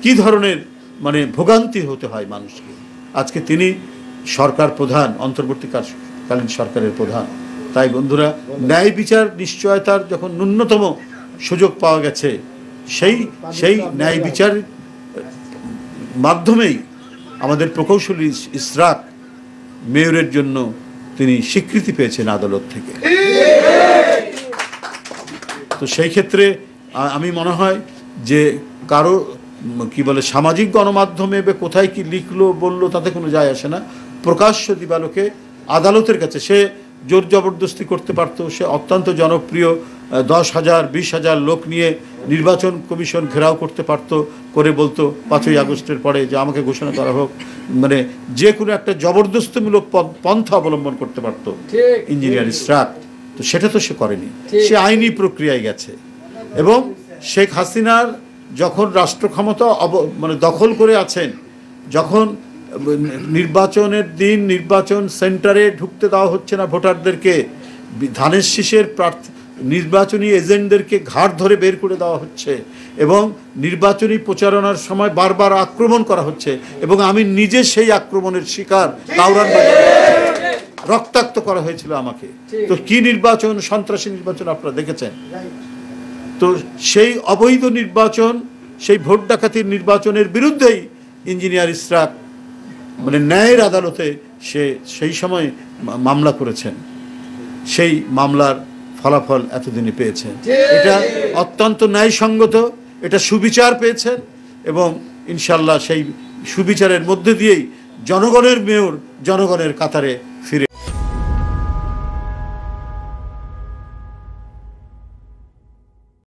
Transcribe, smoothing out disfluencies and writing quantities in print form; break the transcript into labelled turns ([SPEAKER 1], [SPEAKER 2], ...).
[SPEAKER 1] কি ধরনের মানে ভোগান্তি হতে হয় মানুষকে। আজকে তিনি সরকার প্রধান, অন্তর্বর্তীকালীন সরকারের প্রধান। তাই বন্ধুরা, ন্যায় বিচার নিশ্চয়তার যখন ন্যূনতম সুযোগ পাওয়া গেছে, সেই ন্যায় বিচার মাধ্যমেই আমাদের প্রকৌশলী ইসরাক মেয়রের জন্য তিনি স্বীকৃতি পেয়েছেন আদালত থেকে। তো সেই ক্ষেত্রে আমি মনে হয় যে কারো কি বলে সামাজিক গণমাধ্যমে কোথায় কি লিখলো বললো তাতে কোনো যায় আসে না। প্রকাশ্য দিবালোকে আদালতের কাছে সে জোর জবরদস্তি করতে পারত। সে অত্যন্ত জনপ্রিয় 10,000 20,000 লোক নিয়ে নির্বাচন কমিশন ঘেরাও করতে পারত, করে বলতো 5ই আগস্টের পরে যে আমাকে ঘোষণা করা হোক, মানে যে কোনো একটা জবরদস্তিমূলক পন্থা অবলম্বন করতে পারত ইঞ্জিনিয়ার ইসরাক। তো সেটা তো সে করেনি, সে আইনি প্রক্রিয়ায় গেছে। এবং শেখ হাসিনার যখন রাষ্ট্র ক্ষমতা মানে দখল করে আছেন, যখন নির্বাচনের দিন নির্বাচন সেন্টারে ঢুকতে দেওয়া হচ্ছে না ভোটারদেরকে, ধানের শীষের নির্বাচনী এজেন্টদেরকে ঘাড় ধরে বের করে দেওয়া হচ্ছে, এবং নির্বাচনী প্রচারণার সময় বারবার আক্রমণ করা হচ্ছে, এবং আমি নিজে সেই আক্রমণের শিকার। কাউরান বাজারে রক্তাক্ত করা হয়েছিল আমাকে। তো কি নির্বাচন, সন্ত্রাসী নির্বাচন আপনারা দেখেছেন। তো সেই অবৈধ নির্বাচন, সেই ভোট ডাকাতির নির্বাচনের বিরুদ্ধেই ইঞ্জিনিয়ার ইসরাক মানে ন্যায়ের আদালতে সে সেই সময় মামলা করেছেন। সেই মামলার ফলাফল এতদিনে পেয়েছেন। এটা অত্যন্ত ন্যায়সঙ্গত, এটা সুবিচার পেয়েছেন, এবং ইনশাল্লাহ সেই সুবিচারের মধ্যে দিয়েই জনগণের মেয়র জনগণের কাতারে